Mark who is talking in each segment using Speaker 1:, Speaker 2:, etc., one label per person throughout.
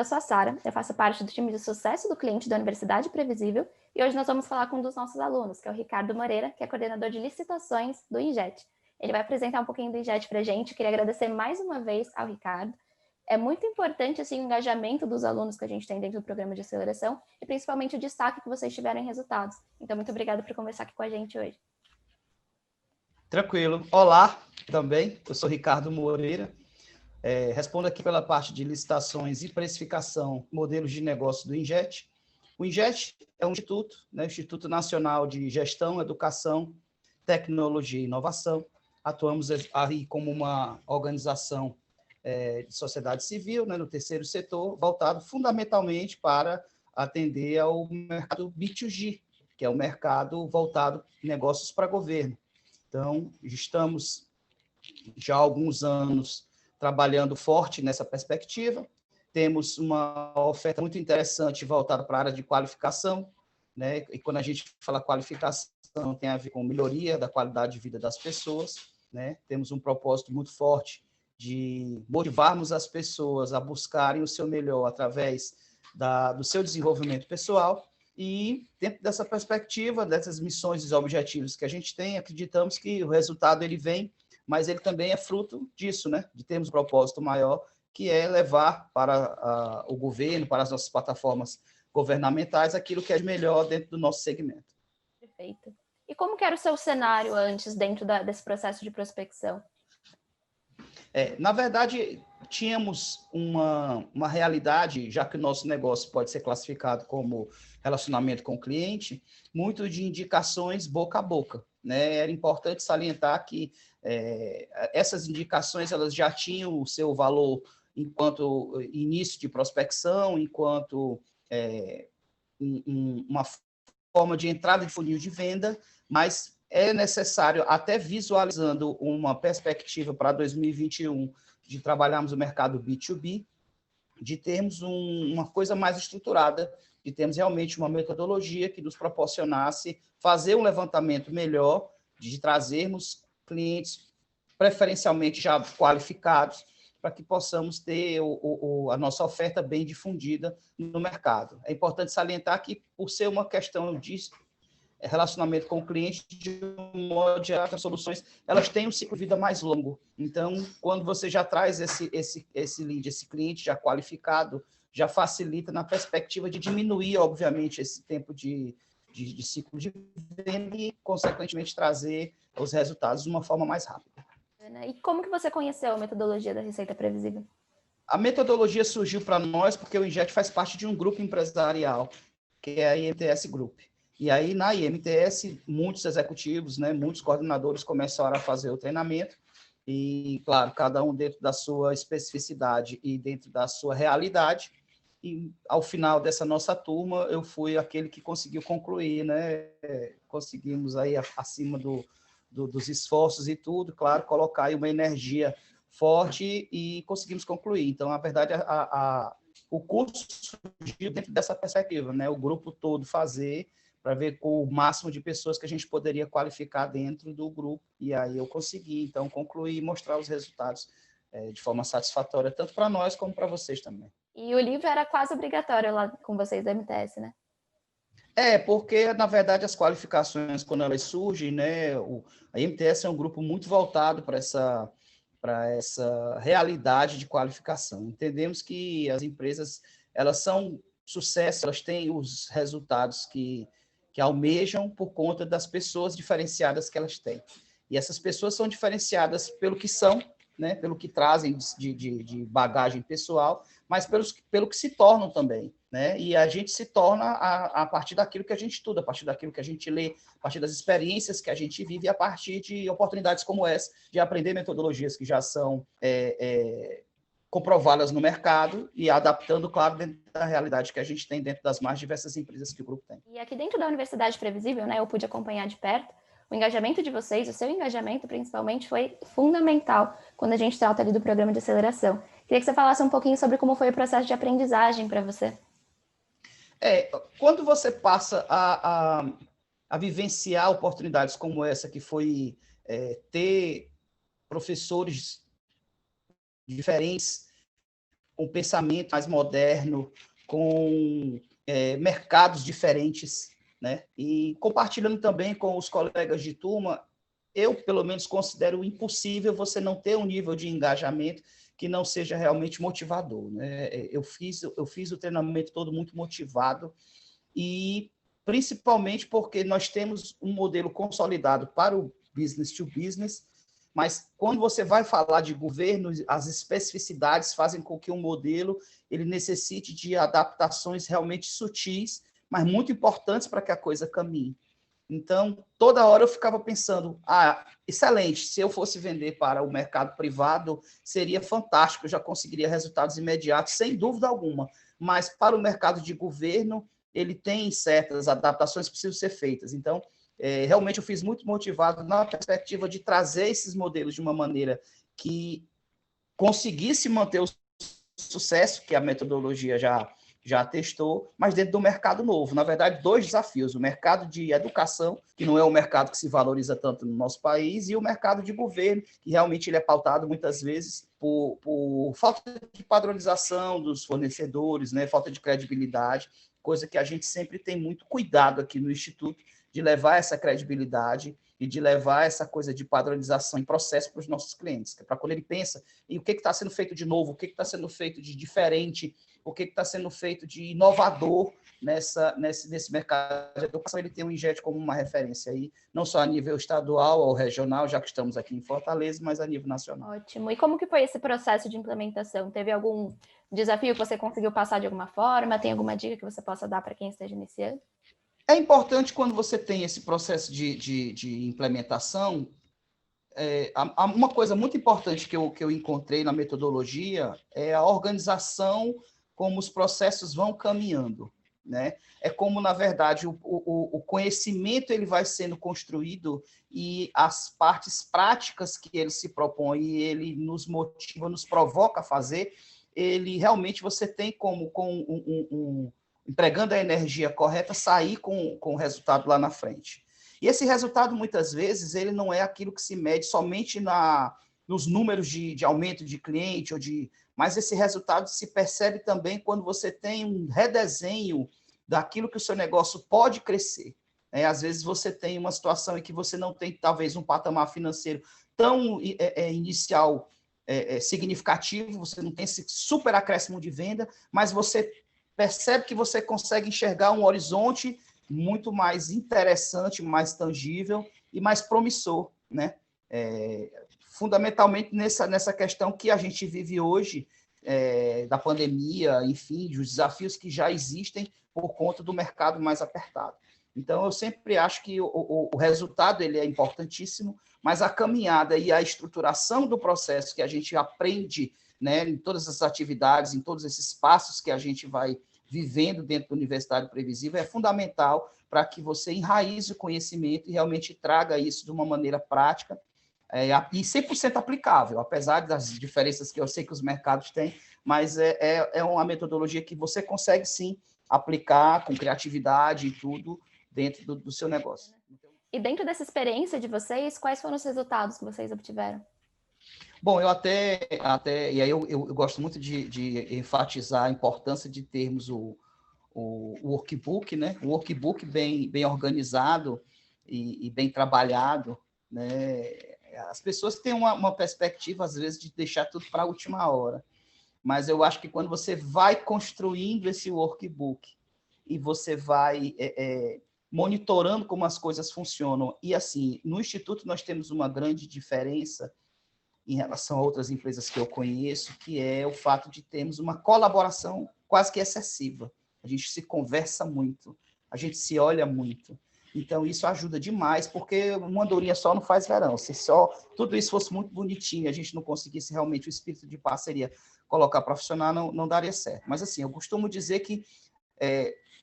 Speaker 1: Eu sou a Sara, eu faço parte do time de sucesso do cliente da Universidade Previsível e hoje nós vamos falar com um dos nossos alunos, que é o Ricardo Moreira, que é coordenador de licitações do INJET. Ele vai apresentar um pouquinho do INJET para a gente. Eu queria agradecer mais uma vez ao Ricardo. É muito importante assim, o engajamento dos alunos que a gente tem dentro do programa de aceleração e principalmente o destaque que vocês tiveram em resultados. Então, muito obrigada por conversar aqui com a gente hoje.
Speaker 2: Tranquilo. Olá, também. Eu sou Ricardo Moreira. Respondo aqui pela parte de licitações e precificação, modelos de negócio do INJET. O INJET é um instituto, né, Instituto Nacional de Gestão, Educação, Tecnologia e Inovação. Atuamos aí como uma organização de sociedade civil, né, no terceiro setor, voltado fundamentalmente para atender ao mercado B2G, que é o mercado voltado a negócios para governo. Então, estamos já há alguns anos trabalhando forte nessa perspectiva. Temos uma oferta muito interessante voltada para a área de qualificação, né? E quando a gente fala qualificação, tem a ver com melhoria da qualidade de vida das pessoas, né? Temos um propósito muito forte de motivarmos as pessoas a buscarem o seu melhor através do seu desenvolvimento pessoal. E, dentro dessa perspectiva, dessas missões e objetivos que a gente tem, acreditamos que o resultado ele vem, mas ele também é fruto disso, né? De termos um propósito maior, que é levar para o governo, para as nossas plataformas governamentais, aquilo que é melhor dentro do nosso segmento.
Speaker 1: Perfeito. E como que era o seu cenário antes, dentro desse processo de prospecção?
Speaker 2: Na verdade, tínhamos uma realidade, já que o nosso negócio pode ser classificado como relacionamento com o cliente, muito de indicações boca a boca, né? Era importante salientar que essas indicações elas já tinham o seu valor enquanto início de prospecção, enquanto uma forma de entrada de funil de venda, mas é necessário, até visualizando uma perspectiva para 2021, de trabalharmos o mercado B2B, de termos uma coisa mais estruturada, de termos realmente uma metodologia que nos proporcionasse fazer um levantamento melhor, de trazermos clientes preferencialmente já qualificados, para que possamos ter a nossa oferta bem difundida no mercado. É importante salientar que, por ser uma questão de relacionamento com o cliente, de um modo geral, as soluções elas têm um ciclo de vida mais longo. Então, quando você já traz esse lead, esse cliente já qualificado, já facilita na perspectiva de diminuir, obviamente, esse tempo de ciclo de venda e, consequentemente, trazer os resultados de uma forma mais rápida.
Speaker 1: E como que você conheceu a metodologia da Receita Previsível?
Speaker 2: A metodologia surgiu para nós porque o INJET faz parte de um grupo empresarial, que é a IMTS Group. E aí, na IMTS, muitos executivos, né, muitos coordenadores começaram a fazer o treinamento e, claro, cada um dentro da sua especificidade e dentro da sua realidade. E, ao final dessa nossa turma, eu fui aquele que conseguiu concluir, né? Conseguimos aí, acima dos esforços e tudo, claro, colocar aí uma energia forte e conseguimos concluir. Então, na verdade, o curso surgiu dentro dessa perspectiva, né? O grupo todo fazer para ver com o máximo de pessoas que a gente poderia qualificar dentro do grupo. E aí eu consegui, então, concluir e mostrar os resultados de forma satisfatória, tanto para nós como para vocês também.
Speaker 1: E o livro era quase obrigatório lá com vocês da MTS, né?
Speaker 2: Porque, na verdade, as qualificações, quando elas surgem, né, a MTS é um grupo muito voltado para essa realidade de qualificação. Entendemos que as empresas, elas são sucesso, elas têm os resultados que almejam por conta das pessoas diferenciadas que elas têm. E essas pessoas são diferenciadas pelo que são, né, pelo que trazem de bagagem pessoal, mas pelo que se tornam também, né? E a gente se torna a partir daquilo que a gente estuda, a partir daquilo que a gente lê, a partir das experiências que a gente vive, e a partir de oportunidades como essa, de aprender metodologias que já são comprovadas no mercado e adaptando, claro, dentro da realidade que a gente tem dentro das mais diversas empresas que o grupo tem.
Speaker 1: E aqui dentro da Universidade Previsível, né, eu pude acompanhar de perto, o engajamento de vocês, o seu engajamento principalmente, foi fundamental quando a gente trata ali do programa de aceleração. Queria que você falasse um pouquinho sobre como foi o processo de aprendizagem para você.
Speaker 2: Quando você passa a vivenciar oportunidades como essa, que foi ter professores diferentes, com pensamento mais moderno, com mercados diferentes, né? E compartilhando também com os colegas de turma, eu, pelo menos, considero impossível você não ter um nível de engajamento que não seja realmente motivador, né? Eu fiz o treinamento todo muito motivado e principalmente porque nós temos um modelo consolidado para o business to business, mas quando você vai falar de governo, as especificidades fazem com que um modelo ele necessite de adaptações realmente sutis, mas muito importantes para que a coisa caminhe. Então, toda hora eu ficava pensando, excelente, se eu fosse vender para o mercado privado, seria fantástico, eu já conseguiria resultados imediatos, sem dúvida alguma, mas para o mercado de governo, ele tem certas adaptações que precisam ser feitas. Então, realmente eu fiz muito motivado na perspectiva de trazer esses modelos de uma maneira que conseguisse manter o sucesso que a metodologia já testou, mas dentro do mercado novo. Na verdade, 2 desafios: o mercado de educação, que não é um mercado que se valoriza tanto no nosso país, e o mercado de governo, que realmente ele é pautado muitas vezes por falta de padronização dos fornecedores, né, falta de credibilidade, coisa que a gente sempre tem muito cuidado aqui no Instituto, de levar essa credibilidade e de levar essa coisa de padronização em processo para os nossos clientes, para quando ele pensa em o que está sendo feito de novo, o que está sendo feito de diferente, o que está sendo feito de inovador nesse mercado de educação, ele tem o INJET como uma referência aí, não só a nível estadual ou regional, já que estamos aqui em Fortaleza, mas a nível nacional.
Speaker 1: Ótimo. E como que foi esse processo de implementação? Teve algum desafio que você conseguiu passar de alguma forma? Tem alguma dica que você possa dar para quem esteja iniciando?
Speaker 2: É importante, quando você tem esse processo de implementação, uma coisa muito importante que eu encontrei na metodologia é a organização, como os processos vão caminhando, né? É como, na verdade, o conhecimento ele vai sendo construído e as partes práticas que ele se propõe e ele nos motiva, nos provoca a fazer, ele realmente você tem como, empregando a energia correta, sair com o resultado lá na frente. E esse resultado, muitas vezes, ele não é aquilo que se mede somente nos números de aumento de cliente, mas esse resultado se percebe também quando você tem um redesenho daquilo que o seu negócio pode crescer. Às vezes você tem uma situação em que você não tem, talvez, um patamar financeiro tão inicial significativo, você não tem esse super acréscimo de venda, mas você percebe que você consegue enxergar um horizonte muito mais interessante, mais tangível e mais promissor, né? Fundamentalmente nessa questão que a gente vive hoje, da pandemia, enfim, dos desafios que já existem por conta do mercado mais apertado. Então, eu sempre acho que o resultado ele é importantíssimo, mas a caminhada e a estruturação do processo que a gente aprende, né, em todas as atividades, em todos esses passos que a gente vai vivendo dentro do Universidade Previsível, é fundamental para que você enraize o conhecimento e realmente traga isso de uma maneira prática e 100% aplicável, apesar das diferenças que eu sei que os mercados têm, mas é uma metodologia que você consegue, sim, aplicar com criatividade e tudo dentro do seu negócio.
Speaker 1: E dentro dessa experiência de vocês, quais foram os resultados que vocês obtiveram?
Speaker 2: Bom, eu e aí eu gosto muito de enfatizar a importância de termos o workbook, né? O workbook bem organizado e bem trabalhado, né? As pessoas têm uma perspectiva, às vezes, de deixar tudo para a última hora, mas eu acho que quando você vai construindo esse workbook e você vai monitorando como as coisas funcionam, e assim, no Instituto nós temos uma grande diferença em relação a outras empresas que eu conheço, que é o fato de termos uma colaboração quase que excessiva. A gente se conversa muito, a gente se olha muito. Então, isso ajuda demais, porque uma andorinha só não faz verão. Se só tudo isso fosse muito bonitinho, a gente não conseguisse realmente o espírito de parceria colocar para funcionar, não daria certo. Mas, assim, eu costumo dizer que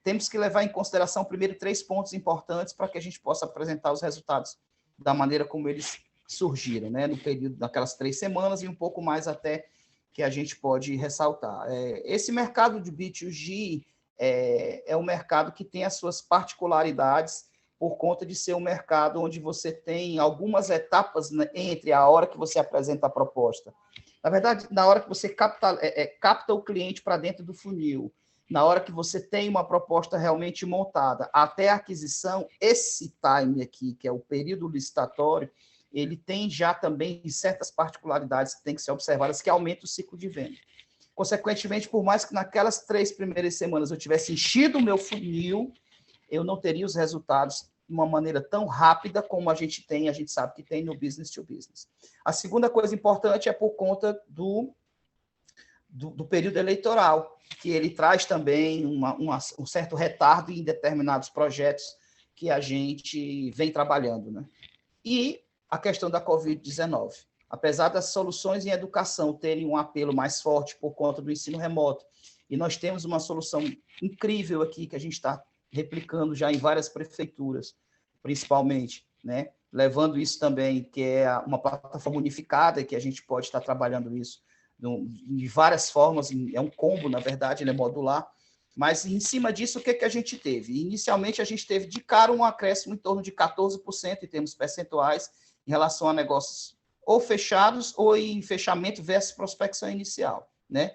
Speaker 2: temos que levar em consideração, primeiro, 3 pontos importantes para que a gente possa apresentar os resultados da maneira como eles surgiram, né, no período daquelas 3 semanas e um pouco mais até que a gente pode ressaltar. Esse mercado de B2G é um mercado que tem as suas particularidades por conta de ser um mercado onde você tem algumas etapas, né, entre a hora que você apresenta a proposta Na verdade, na hora que você capta o cliente para dentro do funil, na hora que você tem uma proposta realmente montada, até a aquisição, esse time aqui, que é o período licitatório, ele tem já também certas particularidades que têm que ser observadas, que aumenta o ciclo de venda. Consequentemente, por mais que naquelas 3 primeiras semanas eu tivesse enchido o meu funil, eu não teria os resultados de uma maneira tão rápida como a gente sabe que tem no business to business. A segunda coisa importante é por conta do período eleitoral, que ele traz também um certo retardo em determinados projetos que a gente vem trabalhando, né? E a questão da Covid-19. Apesar das soluções em educação terem um apelo mais forte por conta do ensino remoto, e nós temos uma solução incrível aqui que a gente está replicando já em várias prefeituras, principalmente, né? Levando isso também, que é uma plataforma unificada, que a gente pode estar trabalhando isso de várias formas, é um combo, na verdade, ele é modular, mas em cima disso, o que a gente teve? Inicialmente, a gente teve de cara um acréscimo em torno de 14% em termos percentuais em relação a negócios ou fechados ou em fechamento versus prospecção inicial, né?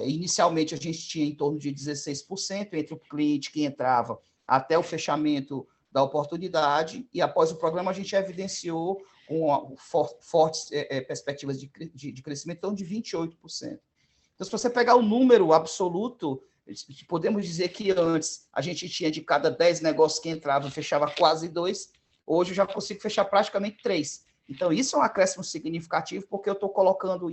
Speaker 2: Inicialmente, a gente tinha em torno de 16% entre o cliente que entrava até o fechamento da oportunidade, e após o programa a gente evidenciou com fortes perspectivas de crescimento, então de 28%. Então, se você pegar o número absoluto, podemos dizer que antes a gente tinha de cada 10 negócios que entravam, fechava quase 2, hoje eu já consigo fechar praticamente 3. Então, isso é um acréscimo significativo, porque eu estou colocando,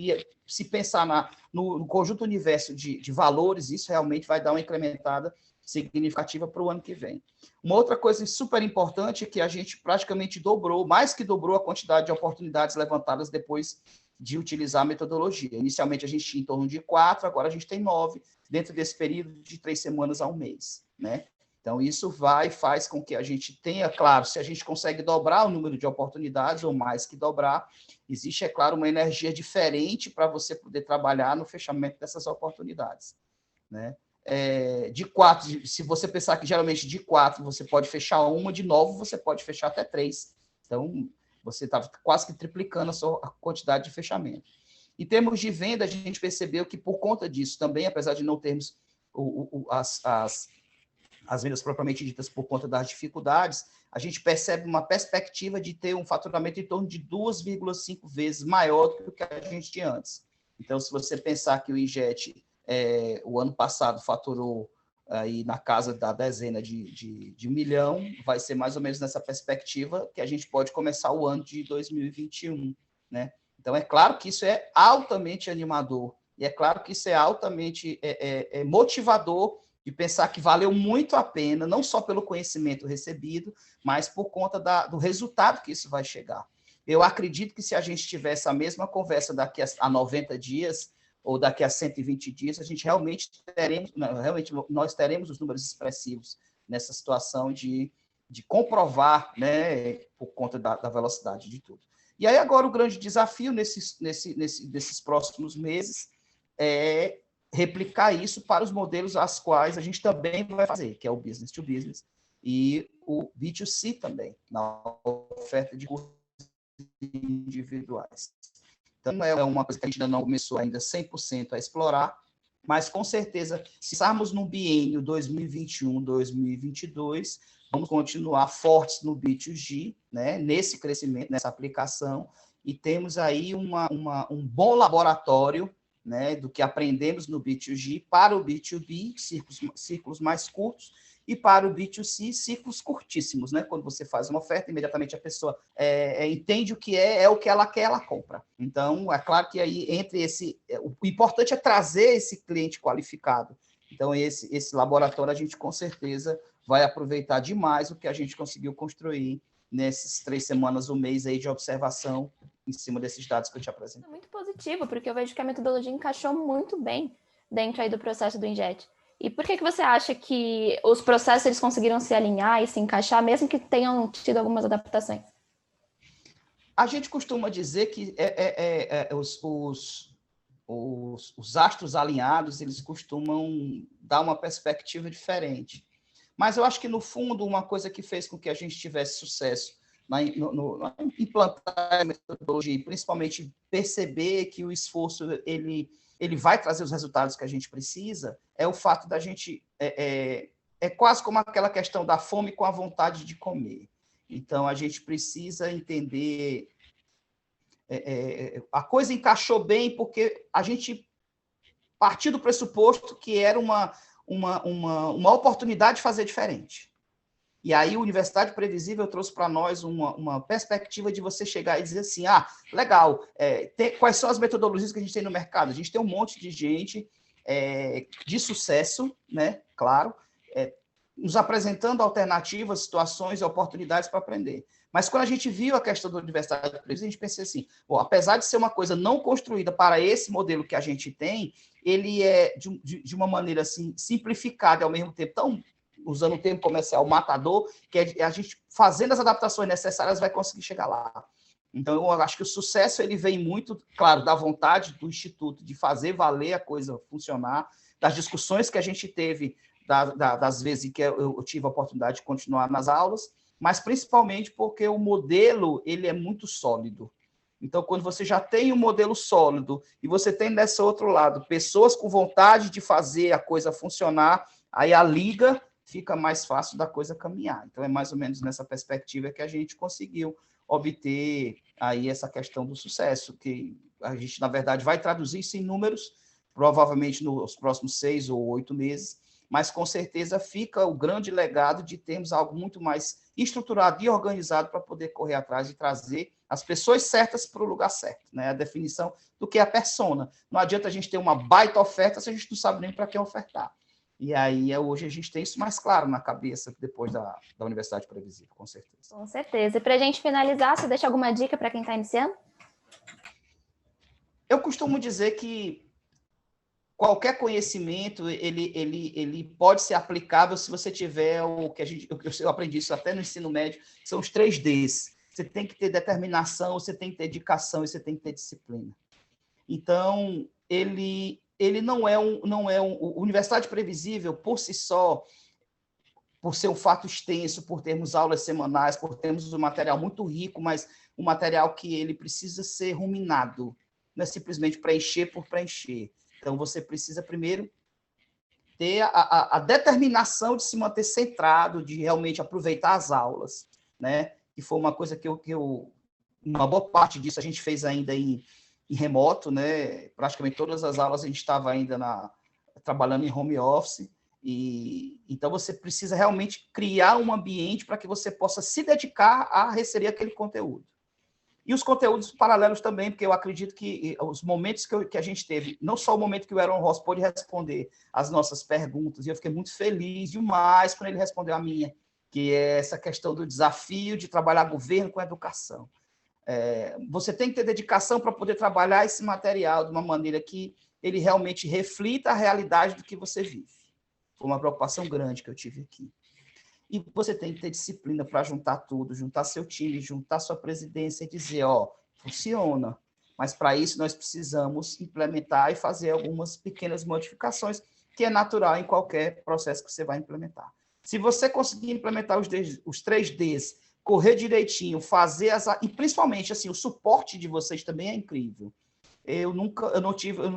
Speaker 2: se pensar no conjunto universo de valores, isso realmente vai dar uma incrementada significativa para o ano que vem. Uma outra coisa super importante é que a gente praticamente dobrou, mais que dobrou a quantidade de oportunidades levantadas depois de utilizar a metodologia. Inicialmente a gente tinha em torno de 4, agora a gente tem 9, dentro desse período de 3 semanas a um mês, né? Então, isso faz com que a gente tenha, claro, se a gente consegue dobrar o número de oportunidades, ou mais que dobrar, existe, é claro, uma energia diferente para você poder trabalhar no fechamento dessas oportunidades, né? De 4, se você pensar que geralmente de 4 você pode fechar uma, de 9 você pode fechar até 3. Então, você está quase que triplicando a quantidade de fechamento. Em termos de venda, a gente percebeu que, por conta disso também, apesar de não termos as vendas propriamente ditas por conta das dificuldades, a gente percebe uma perspectiva de ter um faturamento em torno de 2,5 vezes maior do que a gente tinha antes. Então, se você pensar que o Injet, o ano passado, faturou aí na casa da dezena de 1 milhão, vai ser mais ou menos nessa perspectiva que a gente pode começar o ano de 2021, né? Então, é claro que isso é altamente animador, e é claro que isso é altamente motivador de pensar que valeu muito a pena, não só pelo conhecimento recebido, mas por conta do resultado que isso vai chegar. Eu acredito que se a gente tivesse a mesma conversa daqui a 90 dias, ou daqui a 120 dias, a gente realmente nós teremos os números expressivos nessa situação de comprovar, né, por conta da velocidade de tudo. E aí agora o grande desafio nesses próximos meses é replicar isso para os modelos às quais a gente também vai fazer, que é o business to business e o B2C também, na oferta de cursos individuais. Então, é uma coisa que a gente ainda não começou ainda 100% a explorar, mas, com certeza, se estarmos no biênio 2021-2022, vamos continuar fortes no B2G, né, nesse crescimento, nessa aplicação, e temos aí um bom laboratório, né, do que aprendemos no B2G para o B2B, ciclos mais curtos, e para o B2C, ciclos curtíssimos, né? Quando você faz uma oferta, imediatamente a pessoa entende o que é o que ela quer, ela compra. Então, é claro que aí entre o importante é trazer esse cliente qualificado. Então, esse laboratório, a gente com certeza vai aproveitar demais o que a gente conseguiu construir nessas 3 semanas, um mês aí de observação em cima desses dados que eu te apresentei.
Speaker 1: É muito positivo, porque eu vejo que a metodologia encaixou muito bem dentro aí do processo do Injet. E por que você acha que os processos eles conseguiram se alinhar e se encaixar, mesmo que tenham tido algumas adaptações?
Speaker 2: A gente costuma dizer que os astros alinhados, eles costumam dar uma perspectiva diferente. Mas eu acho que, no fundo, uma coisa que fez com que a gente tivesse sucesso na implantar a metodologia e principalmente perceber que o esforço ele vai trazer os resultados que a gente precisa, é o fato da gente... É quase como aquela questão da fome com a vontade de comer. Então, a gente precisa entender... a coisa encaixou bem porque a gente partiu do pressuposto que era uma oportunidade de fazer diferente. E aí, a Universidade Previsível trouxe para nós uma perspectiva de você chegar e dizer assim, legal, quais são as metodologias que a gente tem no mercado? A gente tem um monte de gente de sucesso, né? Claro, nos apresentando alternativas, situações e oportunidades para aprender. Mas quando a gente viu a questão da Universidade Previsível, a gente pensou assim, apesar de ser uma coisa não construída para esse modelo que a gente tem, ele é de uma maneira assim, simplificada e ao mesmo tempo tão... usando o termo comercial, matador, que a gente, fazendo as adaptações necessárias, vai conseguir chegar lá. Então, eu acho que o sucesso ele vem muito, claro, da vontade do Instituto de fazer valer a coisa funcionar, das discussões que a gente teve, das vezes em que eu tive a oportunidade de continuar nas aulas, mas principalmente porque o modelo ele é muito sólido. Então, quando você já tem um modelo sólido e você tem, desse outro lado, pessoas com vontade de fazer a coisa funcionar, aí a liga fica mais fácil da coisa caminhar. Então, é mais ou menos nessa perspectiva que a gente conseguiu obter aí essa questão do sucesso, que a gente, na verdade, vai traduzir isso em números, provavelmente nos próximos 6 ou 8 meses, mas com certeza fica o grande legado de termos algo muito mais estruturado e organizado para poder correr atrás e trazer as pessoas certas para o lugar certo, né? A definição do que é a persona. Não adianta a gente ter uma baita oferta se a gente não sabe nem para quem ofertar. E aí, hoje, a gente tem isso mais claro na cabeça depois da Universidade Previsível, com certeza.
Speaker 1: Com certeza. E para a gente finalizar, você deixa alguma dica para quem está iniciando? Eu
Speaker 2: costumo dizer que qualquer conhecimento, ele pode ser aplicável se você tiver o que eu aprendi isso até no ensino médio, são os 3 Ds. Você tem que ter determinação, você tem que ter dedicação e você tem que ter disciplina. Então, ele não é Universidade Previsível, por si só, por ser um fato extenso, por termos aulas semanais, por termos um material muito rico, mas um material que ele precisa ser ruminado, não é simplesmente preencher por preencher. Então, você precisa, primeiro, ter a determinação de se manter centrado, de realmente aproveitar as aulas, né? Que foi uma coisa que uma boa parte disso a gente fez ainda em remoto, né? Praticamente todas as aulas a gente estava ainda trabalhando em home office, e então você precisa realmente criar um ambiente para que você possa se dedicar a receber aquele conteúdo. E os conteúdos paralelos também, porque eu acredito que os momentos que a gente teve, não só o momento que o Aaron Ross pôde responder as nossas perguntas, e eu fiquei muito feliz demais quando ele respondeu a minha, que é essa questão do desafio de trabalhar governo com educação. Você tem que ter dedicação para poder trabalhar esse material de uma maneira que ele realmente reflita a realidade do que você vive. Foi uma preocupação grande que eu tive aqui. E você tem que ter disciplina para juntar tudo, juntar seu time, juntar sua presidência e dizer, funciona. Mas para isso nós precisamos implementar e fazer algumas pequenas modificações, que é natural em qualquer processo que você vai implementar. Se você conseguir implementar os 3 Ds, correr direitinho, fazer e principalmente assim, o suporte de vocês também é incrível. Eu não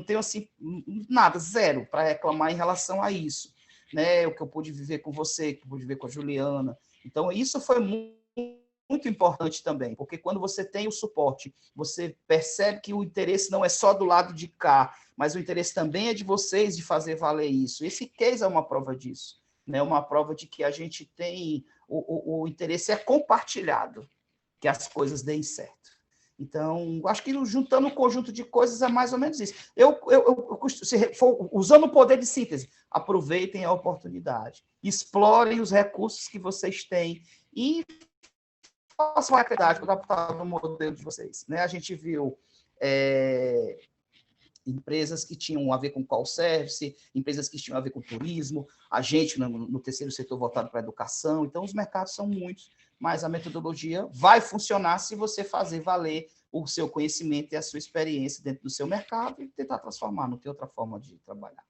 Speaker 2: tenho assim nada, zero para reclamar em relação a isso, né? O que eu pude viver com você, que eu pude viver com a Juliana. Então, isso foi muito importante também, porque quando você tem o suporte, você percebe que o interesse não é só do lado de cá, mas o interesse também é de vocês de fazer valer isso. Esse case é uma prova disso, né? Uma prova de que a gente tem o interesse é compartilhado, que as coisas deem certo. Então, acho que juntando um conjunto de coisas é mais ou menos isso. Se for usando o poder de síntese, aproveitem a oportunidade, explorem os recursos que vocês têm e façam a atividade para adaptar no modelo de vocês. Né? A gente viu empresas que tinham a ver com call service, empresas que tinham a ver com turismo, a gente no terceiro setor voltado para a educação. Então, os mercados são muitos, mas a metodologia vai funcionar se você fazer valer o seu conhecimento e a sua experiência dentro do seu mercado e tentar transformar, não tem outra forma de trabalhar.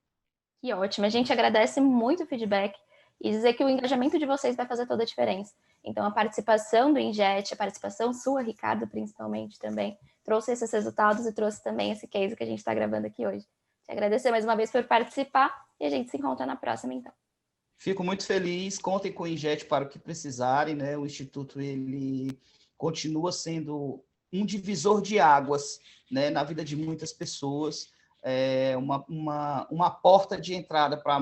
Speaker 1: Que ótimo, a gente agradece muito o feedback e dizer que o engajamento de vocês vai fazer toda a diferença. Então, a participação do INJET, a participação sua, Ricardo, principalmente também, trouxe esses resultados e trouxe também esse case que a gente está gravando aqui hoje. Te agradecer mais uma vez por participar e a gente se encontra na próxima, então.
Speaker 2: Fico muito feliz, contem com o INJET para o que precisarem, né? O Instituto, ele continua sendo um divisor de águas, né, na vida de muitas pessoas, uma porta de entrada para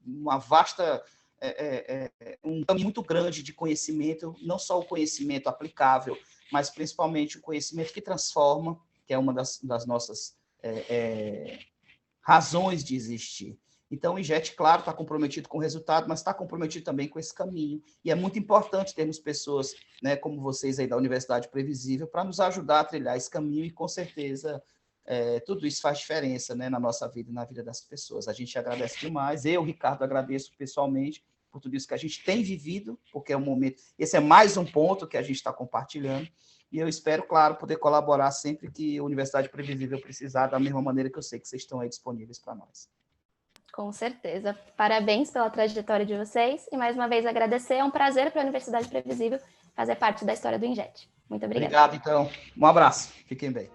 Speaker 2: uma vasta, um caminho muito grande de conhecimento, não só o conhecimento aplicável, mas principalmente o conhecimento que transforma, que é uma das nossas razões de existir. Então, o INJET, claro, está comprometido com o resultado, mas está comprometido também com esse caminho. E é muito importante termos pessoas, né, como vocês aí da Universidade Previsível, para nos ajudar a trilhar esse caminho e, com certeza, tudo isso faz diferença, né, na nossa vida e na vida das pessoas. A gente agradece demais. Eu, Ricardo, agradeço pessoalmente por tudo isso que a gente tem vivido, porque é um momento... Esse é mais um ponto que a gente está compartilhando. E eu espero, claro, poder colaborar sempre que a Universidade Previsível precisar, da mesma maneira que eu sei que vocês estão aí disponíveis para nós.
Speaker 1: Com certeza. Parabéns pela trajetória de vocês e, mais uma vez, agradecer. É um prazer para a Universidade Previsível fazer parte da história do INJET. Muito obrigada.
Speaker 2: Obrigado, então. Um abraço. Fiquem bem.